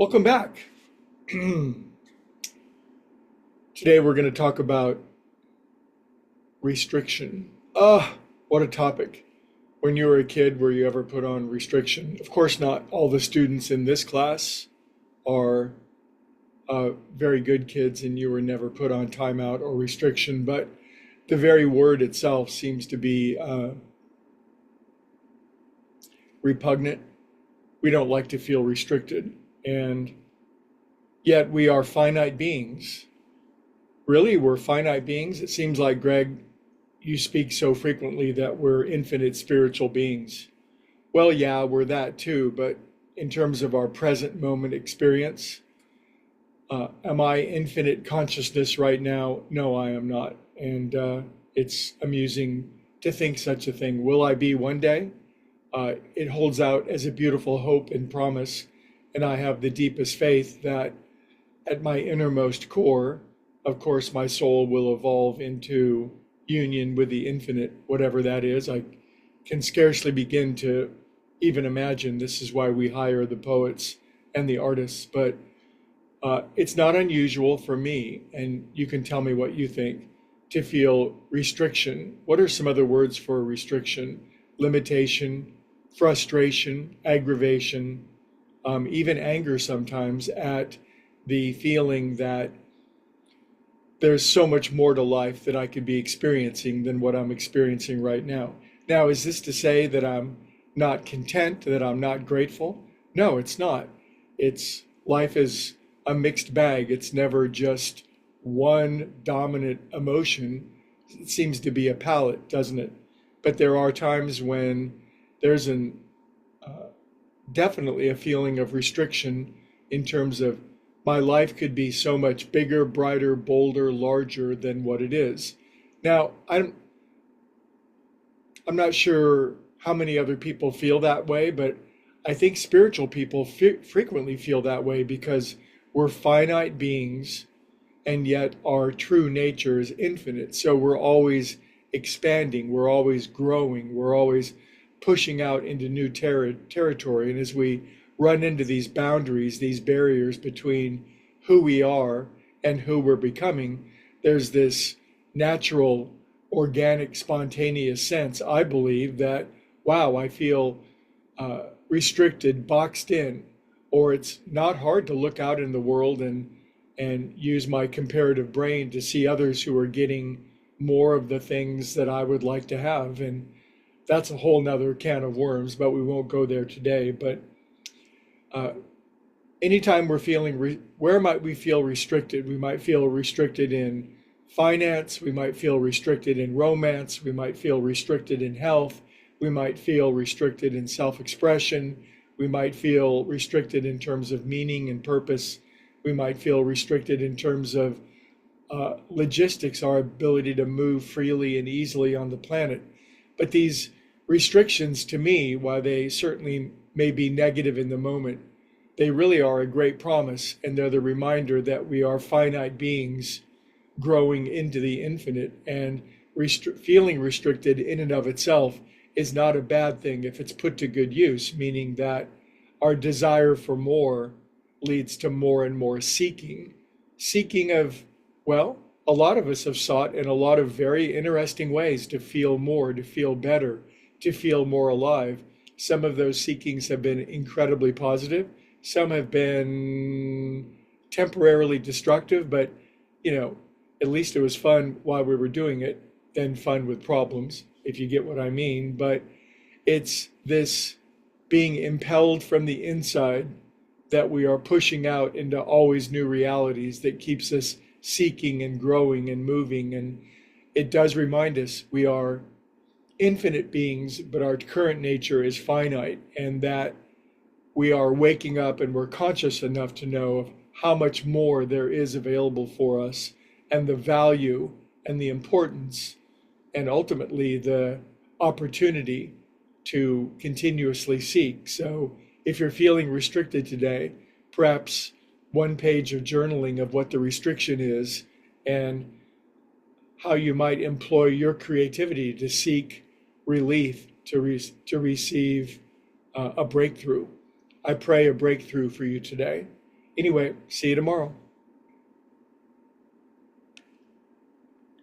Welcome back. Today we're going to talk about restriction. What a topic. When you were a kid, were you ever put on restriction? Of course not. All the students in this class are very good kids and you were never put on timeout or restriction, but the very word itself seems to be repugnant. We don't like to feel restricted, and yet we are finite beings. Really, we're finite beings? It seems like, Greg, you speak so frequently that we're infinite spiritual beings. Well, yeah, we're that too, but in terms of our present moment experience, am I infinite consciousness right now? No, I am not. And it's amusing to think such a thing. Will I be one day? It holds out as a beautiful hope and promise. And I have the deepest faith that at my innermost core, of course, my soul will evolve into union with the infinite, whatever that is. I can scarcely begin to even imagine. This is why we hire the poets and the artists. But it's not unusual for me, and you can tell me what you think, to feel restriction. What are some other words for restriction? Limitation, frustration, aggravation, even anger sometimes at the feeling that there's so much more to life that I could be experiencing than what I'm experiencing right now. Now, is this to say that I'm not content, that I'm not grateful? No, it's not. It's life is a mixed bag. It's never just one dominant emotion. It seems to be a palette, doesn't it? But there are times when there's definitely a feeling of restriction in terms of my life could be so much bigger, brighter, bolder, larger than what it is. Now, I'm not sure how many other people feel that way, but I think spiritual people frequently feel that way because we're finite beings and yet our true nature is infinite. So we're always expanding, we're always growing, we're always pushing out into new territory. And as we run into these boundaries, these barriers between who we are and who we're becoming, there's this natural, organic, spontaneous sense, I believe, that, wow, I feel restricted, boxed in, or it's not hard to look out in the world and use my comparative brain to see others who are getting more of the things that I would like to have. And that's a whole nother can of worms, but we won't go there today. But anytime we're feeling, where might we feel restricted? We might feel restricted in finance. We might feel restricted in romance. We might feel restricted in health. We might feel restricted in self-expression. We might feel restricted in terms of meaning and purpose. We might feel restricted in terms of logistics, our ability to move freely and easily on the planet. But these restrictions, to me, while they certainly may be negative in the moment, they really are a great promise, and they're the reminder that we are finite beings growing into the infinite, and feeling restricted in and of itself is not a bad thing if it's put to good use, meaning that our desire for more leads to more and more seeking of, well, a lot of us have sought in a lot of very interesting ways to feel more, to feel better, to feel more alive. Some of those seekings have been incredibly positive. Some have been temporarily destructive, but at least it was fun while we were doing it, then fun with problems, if you get what I mean. But it's this being impelled from the inside that we are pushing out into always new realities that keeps us seeking and growing and moving. And it does remind us we are infinite beings, but our current nature is finite, and that we are waking up and we're conscious enough to know of how much more there is available for us, and the value and the importance and ultimately the opportunity to continuously seek. So if you're feeling restricted today, perhaps one page of journaling of what the restriction is and how you might employ your creativity to seek relief, to receive a breakthrough. I pray a breakthrough for you today. Anyway, see you tomorrow.